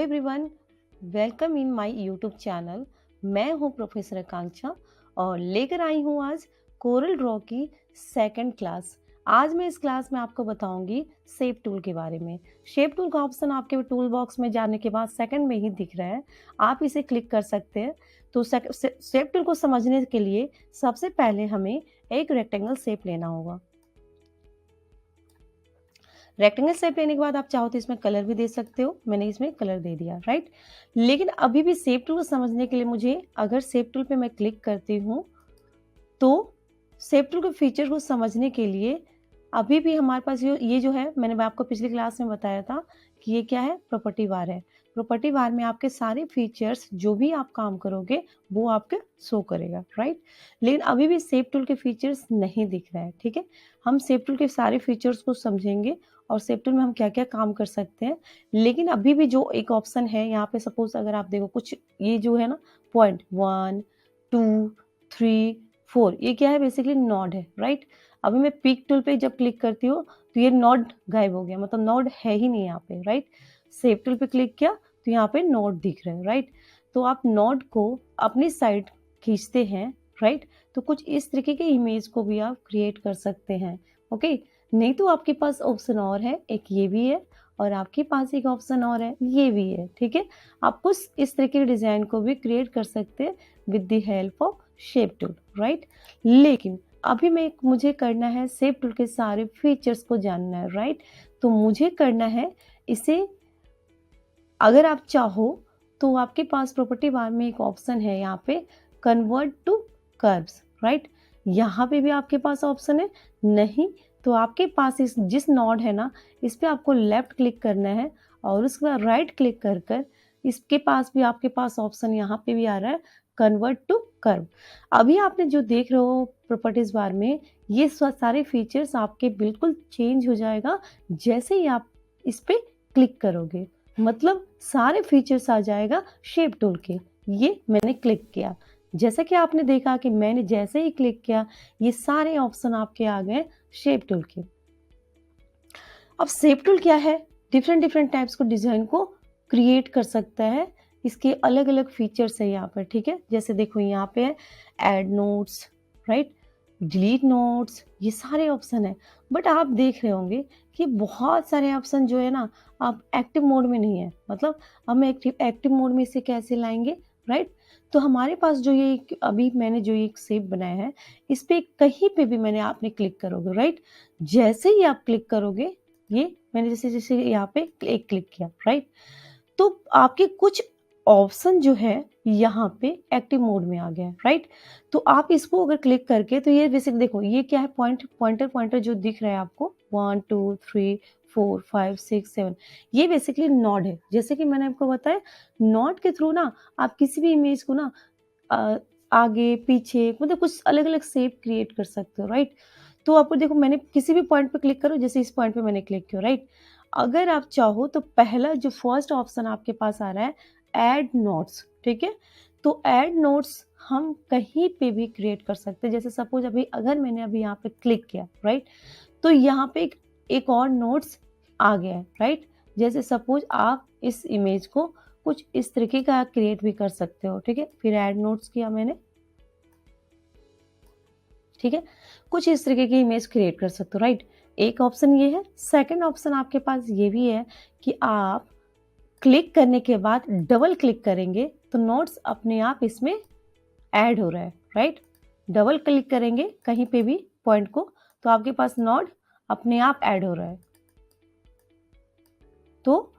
Everyone, welcome in my YouTube channel. मैं हूं professor आकांक्षा और लेकर आई हूं आज कोरल ड्रॉ की सेकंड क्लास। आज मैं इस क्लास में आपको बताऊंगी शेप टूल के बारे में। शेप टूल का ऑप्शन आपके टूल बॉक्स में जाने के बाद सेकंड में ही दिख रहा है, आप इसे क्लिक कर सकते हैं। तो शेप टूल को समझने के लिए सबसे पहले हमें एक रेक्टेंगल शेप लेना होगा। रेक्टेंगल शेप लेने के बाद आप चाहो तो इसमें कलर भी दे सकते हो। मैंने इसमें कलर दे दिया, राइट। लेकिन अभी भी शेप टूल को समझने के लिए मुझे, अगर शेप टूल पे मैं क्लिक करती हूँ तो शेप टूल के फीचर को समझने के लिए अभी भी हमारे पास ये जो है, मैंने आपको पिछली क्लास में बताया था कि ये क्या है, प्रॉपर्टी बार है। प्रॉपर्टी बार में आपके सारे फीचर्स जो भी आप काम करोगे वो आपके शो करेगा, राइट। लेकिन अभी भी शेप टूल के फीचर्स नहीं दिख रहा है, ठीक है। हम शेप टूल के सारे फीचर्स को समझेंगे और शेप टूल में हम क्या क्या काम कर सकते हैं। लेकिन अभी भी जो एक ऑप्शन है यहाँ पे, सपोज अगर आप देखो कुछ ये जो है ना, पॉइंट 1 2 3 4, ये क्या है, बेसिकली नोड है, राइट। अभी मैं पिक टूल पे जब क्लिक करती हूँ तो ये नोड गायब हो गया, मतलब नोड है ही नहीं यहाँ पे, राइट। शेप टूल पे क्लिक किया तो यहाँ पे नोड दिख रहे हैं, राइट। तो आप नोड को अपनी साइड खींचते हैं, राइट। तो कुछ इस तरीके के इमेज को भी आप क्रिएट कर सकते हैं, ओके। नहीं तो आपके पास ऑप्शन और है, एक ये भी है और आपके पास एक ऑप्शन और है, ये भी है, ठीक है। आप कुछ इस तरीके के डिजाइन को भी क्रिएट कर सकते हैं with the help of shape tool, right. लेकिन अभी मुझे करना है शेप टूल के सारे फीचर्स को जानना है, राइट। तो मुझे करना है इसे, अगर आप चाहो तो आपके पास प्रॉपर्टी बार में एक ऑप्शन है यहाँ पे, कन्वर्ट टू कर्व्स, राइट। यहाँ पे भी आपके पास ऑप्शन है, नहीं तो आपके पास इस जिस नोड है ना, इस पे आपको लेफ्ट क्लिक करना है और उसके बाद राइट क्लिक कर कर इसके पास भी आपके पास ऑप्शन यहाँ पे भी आ रहा है, कन्वर्ट टू कर्व। अभी आपने जो देख रहे हो प्रॉपर्टीज बार में, ये सारे फीचर्स आपके बिल्कुल चेंज हो जाएगा जैसे ही आप इस पे क्लिक करोगे। मतलब सारे फीचर्स आ जाएगा शेप टूल के। ये मैंने क्लिक किया, जैसा कि आपने देखा कि मैंने जैसे ही क्लिक किया ये सारे ऑप्शन आपके आ गए शेप टूल के। अब शेप टूल क्या है, डिफरेंट डिफरेंट टाइप्स को डिजाइन को क्रिएट कर सकता है। इसके अलग अलग फीचर्स है यहाँ पर, ठीक है। जैसे देखो यहाँ पे है add notes, right, delete notes, ये सारे ऑप्शन है। बट आप देख रहे होंगे कि बहुत सारे ऑप्शन जो है ना, आप एक्टिव मोड में नहीं है। मतलब हम एक्टिव मोड में इसे कैसे लाएंगे, राइट। तो हमारे पास जो ये अभी मैंने जो एक शेप बनाया है, इस पे कहीं पे भी मैंने आपने क्लिक करोगे, राइट। जैसे ही आप क्लिक करोगे, ये मैंने जैसे जैसे यहाँ पे एक क्लिक किया, राइट, तो आपके कुछ ऑप्शन जो है यहाँ पे एक्टिव मोड में आ गया है, राइट। तो आप इसको अगर क्लिक करके, तो ये बेसिक देखो ये क्या है, पॉइंटर जो दिख रहा है आपको 1 2 3 4 5 6 7, ये बेसिकली नोड है। जैसे कि मैंने आपको बताया, नोड के थ्रू ना आप किसी भी इमेज को ना अ, आगे पीछे, मतलब कुछ अलग अलग शेप क्रिएट कर सकते हो, राइट। तो आपको देखो, मैंने किसी भी पॉइंट पे क्लिक करो, जैसे इस पॉइंट पे मैंने क्लिक किया, राइट। अगर आप चाहो तो पहला जो फर्स्ट ऑप्शन आपके पास आ रहा है, ऐड नोट्स, ठीक है। तो ऐड नोट्स हम कहीं पे भी क्रिएट कर सकते हैं। जैसे सपोज अगर मैंने अभी यहाँ पे क्लिक किया, राइट, तो यहाँ पे एक और नोट्स आ गया है, राइट। जैसे सपोज आप इस इमेज को कुछ इस तरीके का क्रिएट भी कर सकते हो, ठीक है। फिर ऐड नोट्स किया मैंने, ठीक है। कुछ इस तरीके की इमेज क्रिएट कर सकते हो, राइट। एक ऑप्शन ये है। सेकंड ऑप्शन आपके पास ये भी है कि आप क्लिक करने के बाद डबल क्लिक करेंगे तो नोट्स अपने आप इसमें ऐड हो रहा है, राइट। डबल क्लिक करेंगे कहीं पे भी पॉइंट को, तो आपके पास नोड अपने आप ऐड हो रहा है। तो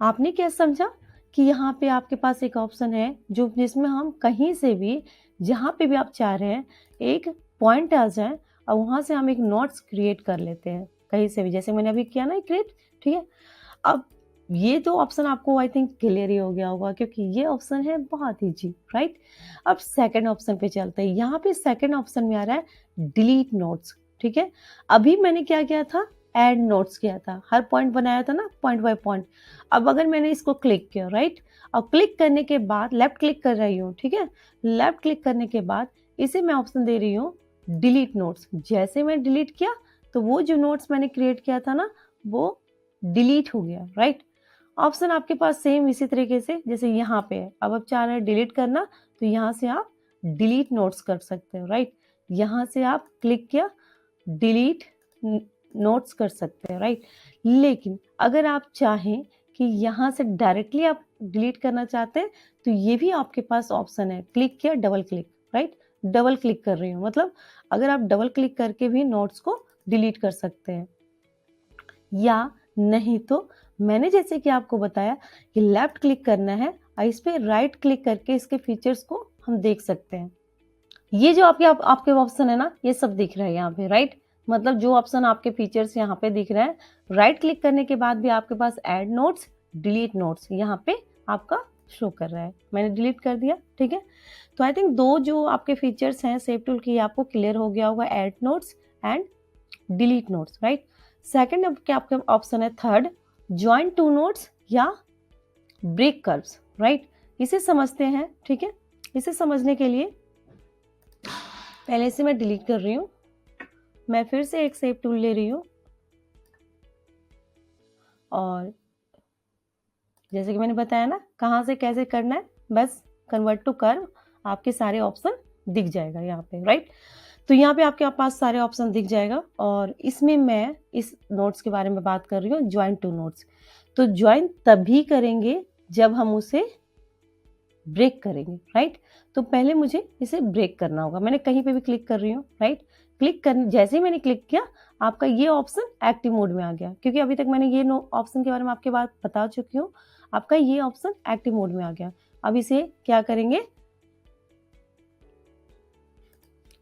आपने क्या समझा कि यहाँ पे आपके पास एक ऑप्शन है जो जिसमें हम कहीं से भी, जहाँ पे भी आप चाह रहे हैं, एक पॉइंट आ जाए और वहां से हम एक नोट्स क्रिएट कर लेते हैं कहीं से भी, जैसे मैंने अभी किया ना क्रिएट, ठीक है। अब ये तो ऑप्शन आपको आई थिंक क्लियर ही हो गया होगा, क्योंकि ये ऑप्शन है बहुत इजी, राइट। अब सेकंड ऑप्शन पे चलते हैं। यहाँ पे सेकंड ऑप्शन में आ रहा है डिलीट नोट्स, ठीक है। अभी मैंने क्या किया था, ऐड नोट्स किया था, हर पॉइंट बनाया था ना, पॉइंट बाय पॉइंट। अब अगर मैंने इसको क्लिक किया, राइट, और क्लिक करने के बाद लेफ्ट क्लिक कर रही हूँ, ठीक है। लेफ्ट क्लिक करने के बाद इसे मैं ऑप्शन दे रही हूँ डिलीट नोट्स। जैसे मैं डिलीट किया तो वो जो नोट्स मैंने क्रिएट किया था ना, वो डिलीट हो गया, राइट। ऑप्शन आपके पास सेम इसी तरीके से जैसे यहाँ पे है। अब आप चाह रहे हैं डिलीट करना, तो यहाँ से आप डिलीट नोट्स कर सकते हो, राइट। यहाँ से आप क्लिक किया, डिलीट नोट्स कर सकते हैं, राइट। लेकिन अगर आप चाहें कि यहाँ से डायरेक्टली आप डिलीट करना चाहते हैं, तो ये भी आपके पास ऑप्शन है। क्लिक किया, double click, right. Double click कर रही हूँ, मतलब अगर आप डबल क्लिक करके भी नोट्स को डिलीट कर सकते हैं। या नहीं तो मैंने जैसे कि आपको बताया कि लेफ्ट क्लिक करना है और इस पे राइट क्लिक करके इसके फीचर्स को हम देख सकते हैं। ये जो आपके ऑप्शन है ना, ये सब दिख रहा है यहाँ पे, राइट। मतलब जो ऑप्शन आपके फीचर्स यहाँ पे दिख रहे हैं, राइट क्लिक करने के बाद भी आपके पास ऐड नोट्स, डिलीट नोट्स यहाँ पे आपका शो कर रहा है। मैंने डिलीट कर दिया, ठीक है। तो आई थिंक दो जो आपके फीचर्स हैं सेव टूल की, आपको क्लियर हो गया होगा, add notes and delete notes, right. Second अब क्या आपका ऑप्शन है, थर्ड, ज्वाइन टू नोट्स या ब्रेक कर्व्स, राइट। इसे समझते हैं, ठीक है। इसे समझने के लिए पहले से मैं डिलीट कर रही हूँ, मैं फिर से एक सेव टूल ले रही हूँ और जैसे कि मैंने बताया ना कहाँ से कैसे करना है, बस कन्वर्ट टू कर्व, आपके सारे ऑप्शन दिख जाएगा यहाँ पे, राइट। तो यहाँ पे आपके पास सारे ऑप्शन दिख जाएगा और इसमें मैं इस नोट्स के बारे में बात कर रही हूँ, ज्वाइन टू नोट्स। तो ज्वाइन तभी करेंगे जब हम उसे ब्रेक करेंगे, राइट। तो पहले मुझे इसे ब्रेक करना होगा। मैंने कहीं पे भी क्लिक कर रही हूँ, राइट। क्लिक कर जैसे ही मैंने क्लिक किया, आपका ये ऑप्शन एक्टिव मोड में आ गया, क्योंकि अभी तक मैंने ये ऑप्शन के बारे में आपके बात बता चुकी हूँ। आपका ये ऑप्शन एक्टिव मोड में आ गया। अब इसे क्या करेंगे,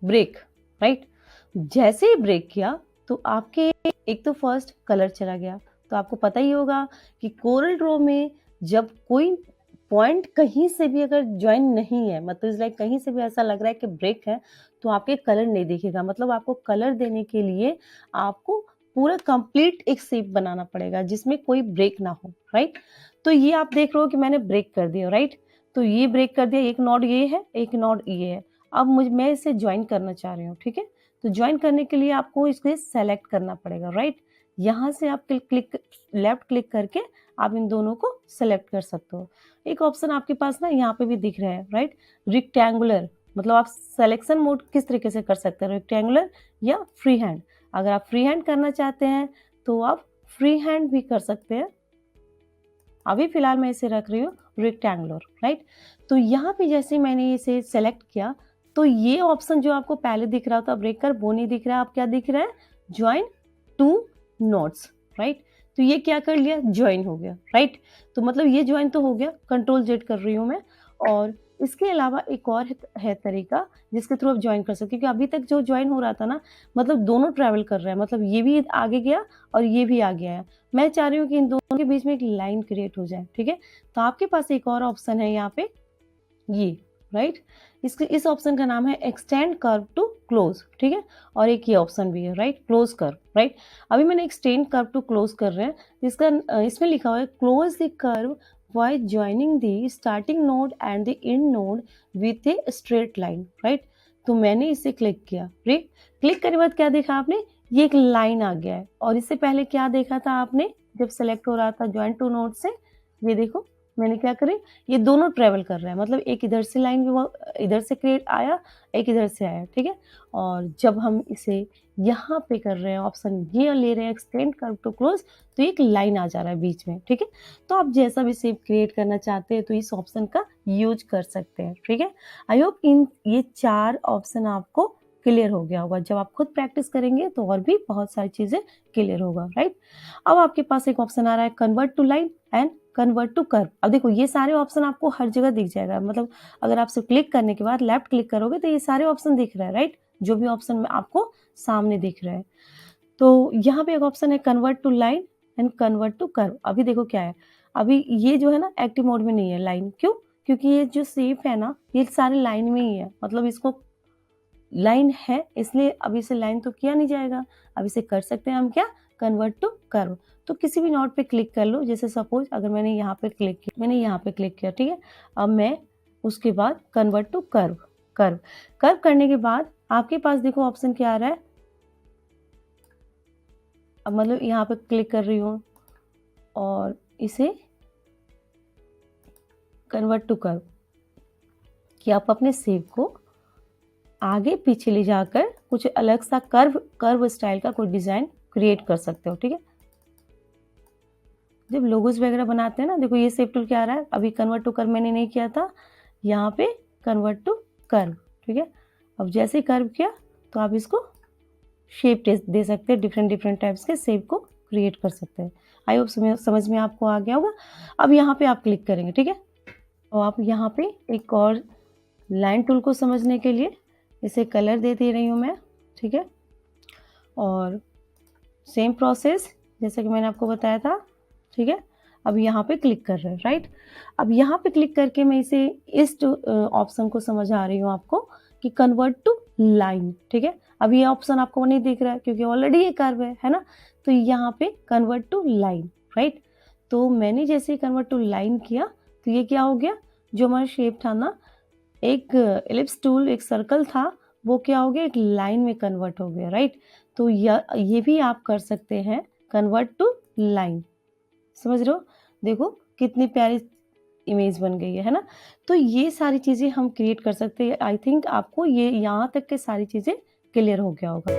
ब्रेक, राइट। जैसे ही ब्रेक किया तो आपके एक तो फर्स्ट कलर चला गया। तो आपको पता ही होगा कि कोरल ड्रॉ में जब कोई पॉइंट कहीं से भी अगर ज्वाइन नहीं है, मतलब इस लाइक कहीं से भी ऐसा लग रहा है कि ब्रेक है, तो आपके कलर नहीं दिखेगा। मतलब आपको कलर देने के लिए आपको पूरा कंप्लीट एक शेप बनाना पड़ेगा जिसमें कोई ब्रेक ना हो, राइट। तो ये आप देख रहे हो कि मैंने ब्रेक कर दिया, राइट। तो ये ब्रेक कर दिया, एक नोड ये है, एक नोड ये है। अब मैं इसे ज्वाइन करना चाह रही हूँ, ठीक है। तो ज्वाइन करने के लिए आपको इसको सेलेक्ट करना पड़ेगा, राइट। यहाँ से आप लेफ्ट क्लिक करके आप इन दोनों को सेलेक्ट कर सकते हो। एक ऑप्शन आपके पास ना यहाँ पे भी दिख रहा है, राइट, रेक्टेंगुलर। मतलब आप सिलेक्शन मोड किस तरीके से कर सकते हैं, रेक्टेंगुलर या फ्री हैंड। अगर आप फ्री हैंड करना चाहते हैं तो आप फ्री हैंड भी कर सकते हैं। अभी फिलहाल मैं इसे रख रही हूँ रेक्टेंगुलर, राइट। तो यहाँ पे जैसे मैंने इसे सेलेक्ट किया, तो ये ऑप्शन जो आपको पहले दिख रहा था ब्रेक कर, वो नहीं दिख रहा है। अब क्या दिख रहा है, ज्वाइन टू नोट्स, राइट। तो ये क्या कर लिया, ज्वाइन हो गया, राइट। तो मतलब ये ज्वाइन तो हो गया, कंट्रोल जेड कर रही हूँ मैं। और इसके अलावा एक और है तरीका जिसके थ्रू आप ज्वाइन कर सकते, क्योंकि अभी तक जो ज्वाइन हो रहा था ना, मतलब दोनों ट्रैवल कर रहे हैं, मतलब ये भी आगे गया और ये भी आगे आया। मैं चाह रही हूँ कि इन दोनों के बीच में एक लाइन क्रिएट हो जाए, ठीक है। तो आपके पास एक और ऑप्शन है यहाँ पे, ये, राइट। इस ऑप्शन का नाम है एक्सटेंड कर्व टू क्लोज, ठीक है। और एक ये ऑप्शन भी है, राइट, क्लोज कर्व, राइट। अभी मैंने एक्सटेंड कर्व टू क्लोज कर रहे हैं, इसका इसमें लिखा हुआ है close the curve by joining the starting node and the end node with a straight line, right। तो मैंने इसे क्लिक किया, राइट। क्लिक करने के बाद क्या देखा आपने, ये एक लाइन आ गया है। और इससे पहले क्या देखा था आपने जब सेलेक्ट हो रहा था ज्वाइन टू नोड से, ये देखो मैंने क्या करी, ये दोनों ट्रेवल कर रहे हैं। मतलब एक इधर से लाइन इधर से क्रिएट आया, एक इधर से आया, ठीक है। और जब हम इसे यहाँ पे कर रहे हैं, ऑप्शन ये ले रहे हैं एक्सटेंड कर्व टू क्लोज, तो एक लाइन आ जा रहा है बीच में, ठीक है। तो आप जैसा भी शेप क्रिएट करना चाहते हैं तो इस ऑप्शन का यूज कर सकते हैं, ठीक है। आई होप ये 4 ऑप्शन आपको क्लियर हो गया होगा। जब आप खुद प्रैक्टिस करेंगे तो और भी बहुत सारी चीजें क्लियर होगा, राइट। अब आपके पास एक ऑप्शन आ रहा है convert to line and convert to curve. अब देखो ये सारे ऑप्शन आपको हर जगह दिख जाएगा। मतलब अगर आप सिर्फ क्लिक करने के बाद लेफ्ट क्लिक करोगे तो ये सारे ऑप्शन दिख रहे हैं, राइट। जो भी ऑप्शन में आपको सामने दिख रहे हैं। तो यहाँ पे एक ऑप्शन है convert to line and convert to curve. अभी देखो क्या है, अभी ये जो है ना एक्टिव मोड में नहीं है लाइन, क्यों, क्योंकि ये जो शेप है ना ये सारे लाइन में ही है। मतलब इसको लाइन है इसलिए अभी इसे लाइन तो किया नहीं जाएगा। अब इसे कर सकते हैं हम क्या, कन्वर्ट टू कर्व। तो किसी भी नोड पे क्लिक कर लो, जैसे सपोज अगर मैंने यहाँ पे क्लिक किया, ठीक है। अब मैं उसके बाद कन्वर्ट टू कर्व करने के बाद आपके पास देखो ऑप्शन क्या आ रहा है। अब मतलब यहाँ पे क्लिक कर रही हूँ और इसे कन्वर्ट टू कर्व, कि आप अपने शेप को आगे पीछे ले जाकर कुछ अलग सा कर्व स्टाइल का कोई डिजाइन क्रिएट कर सकते हो। ठीक है, जब लोगोस वगैरह बनाते हैं ना, देखो ये शेप टूल क्या आ रहा है, अभी कन्वर्ट टू कर्व मैंने नहीं किया था, यहाँ पे कन्वर्ट टू कर्व। ठीक है, अब जैसे कर्व किया तो आप इसको शेप दे सकते हैं, डिफरेंट टाइप्स के शेप को क्रिएट कर सकते हैं। आई होप समझ में आपको आ गया होगा। अब यहाँ पे आप क्लिक करेंगे। ठीक है, और आप यहाँ पे एक और लाइन टूल को समझने के लिए इसे कलर दे रही हूँ मैं। ठीक है, और सेम प्रोसेस जैसे कि मैंने आपको बताया था। ठीक है, अब यहाँ पे क्लिक कर रहे हैं, राइट। अब यहाँ पे क्लिक करके मैं इसे इस ऑप्शन को समझा रही हूँ आपको कि कन्वर्ट टू लाइन। ठीक है, अब ये ऑप्शन आपको नहीं दिख रहा है क्योंकि ऑलरेडी ये कर्व है ना, तो यहाँ पे कन्वर्ट टू लाइन, राइट। तो मैंने जैसे कन्वर्ट टू लाइन किया तो ये क्या हो गया, जो हमारा शेप था ना, एक एलिप्स टूल, एक सर्कल था, वो क्या हो गया, एक लाइन में कन्वर्ट हो गया, राइट। तो ये भी आप कर सकते हैं, कन्वर्ट टू लाइन। समझ रहे हो, देखो कितनी प्यारी इमेज बन गई है ना। तो ये सारी चीजें हम क्रिएट कर सकते हैं। आई थिंक आपको ये यहाँ तक के सारी चीजें क्लियर हो गया होगा।